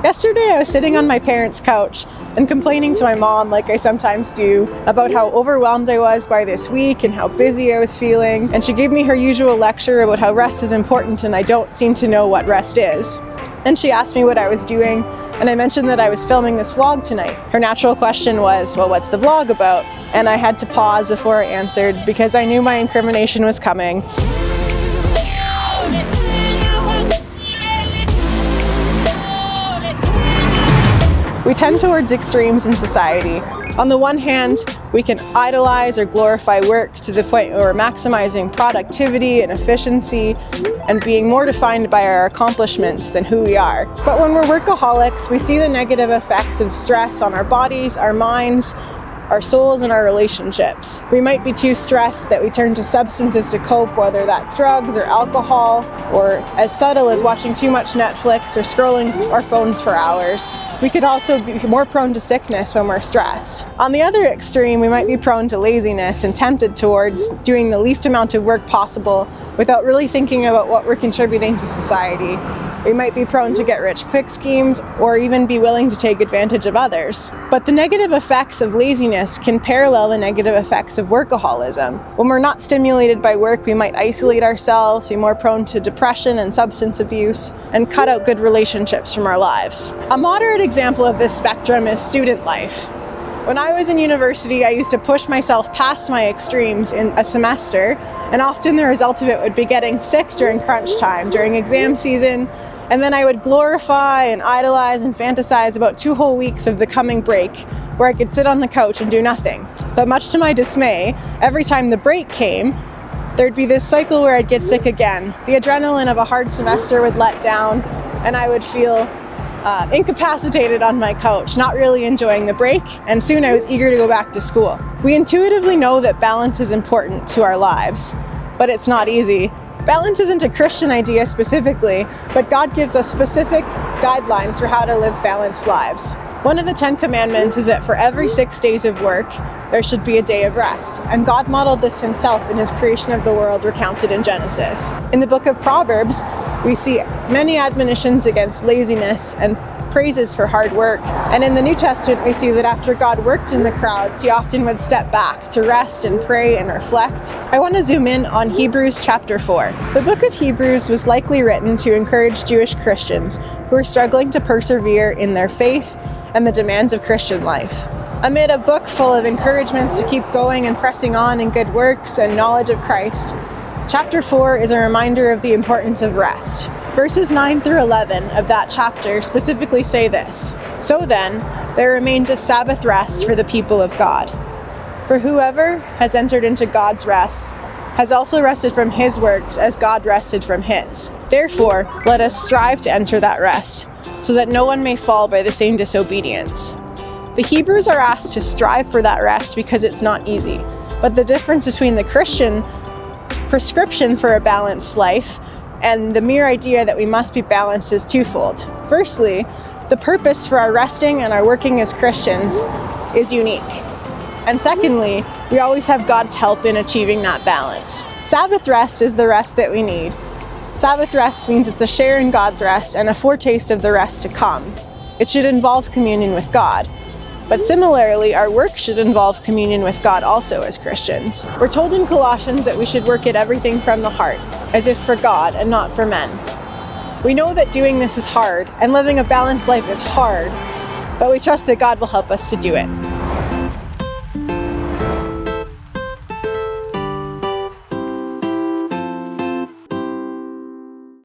Yesterday I was sitting on my parents' couch and complaining to my mom, like I sometimes do, about how overwhelmed I was by this week and how busy I was feeling, and she gave me her usual lecture about how rest is important and I don't seem to know what rest is. Then she asked me what I was doing, and I mentioned that I was filming this vlog tonight. Her natural question was, well, what's the vlog about? And I had to pause before I answered because I knew my incrimination was coming. We tend towards extremes in society. On the one hand, we can idolize or glorify work to the point where we're maximizing productivity and efficiency and being more defined by our accomplishments than who we are. But when we're workaholics, we see the negative effects of stress on our bodies, our minds, our souls, and our relationships. We might be too stressed that we turn to substances to cope, whether that's drugs or alcohol, or as subtle as watching too much Netflix or scrolling our phones for hours. We could also be more prone to sickness when we're stressed. On the other extreme, we might be prone to laziness and tempted towards doing the least amount of work possible without really thinking about what we're contributing to society. We might be prone to get-rich-quick schemes or even be willing to take advantage of others. But the negative effects of laziness can parallel the negative effects of workaholism. When we're not stimulated by work, we might isolate ourselves, be more prone to depression and substance abuse, and cut out good relationships from our lives. A moderate example of this spectrum is student life. When I was in university, I used to push myself past my extremes in a semester, and often the result of it would be getting sick during crunch time, during exam season, and then I would glorify and idolize and fantasize about 2 whole weeks of the coming break where I could sit on the couch and do nothing. But much to my dismay, every time the break came, there'd be this cycle where I'd get sick again. The adrenaline of a hard semester would let down, and I would feel incapacitated on my couch, not really enjoying the break, and soon I was eager to go back to school. We intuitively know that balance is important to our lives, but it's not easy. Balance isn't a Christian idea specifically, but God gives us specific guidelines for how to live balanced lives. One of the 10 commandments is that for every 6 days of work, there should be a day of rest, and God modeled this himself in his creation of the world recounted in Genesis. In the book of Proverbs, we see many admonitions against laziness and praises for hard work. And in the New Testament, we see that after God worked in the crowds, he often would step back to rest and pray and reflect. I want to zoom in on Hebrews chapter 4. The book of Hebrews was likely written to encourage Jewish Christians who were struggling to persevere in their faith and the demands of Christian life. Amid a book full of encouragements to keep going and pressing on in good works and knowledge of Christ, chapter 4 is a reminder of the importance of rest. Verses 9 through 11 of that chapter specifically say this: "So then, there remains a Sabbath rest for the people of God. For whoever has entered into God's rest has also rested from his works as God rested from his. Therefore, let us strive to enter that rest, so that no one may fall by the same disobedience." The Hebrews are asked to strive for that rest because it's not easy. But the difference between the Christian prescription for a balanced life and the mere idea that we must be balanced is twofold. Firstly, the purpose for our resting and our working as Christians is unique. And secondly, we always have God's help in achieving that balance. Sabbath rest is the rest that we need. Sabbath rest means it's a share in God's rest and a foretaste of the rest to come. It should involve communion with God. But similarly, our work should involve communion with God also as Christians. We're told in Colossians that we should work at everything from the heart, as if for God and not for men. We know that doing this is hard, and living a balanced life is hard, but we trust that God will help us to do it.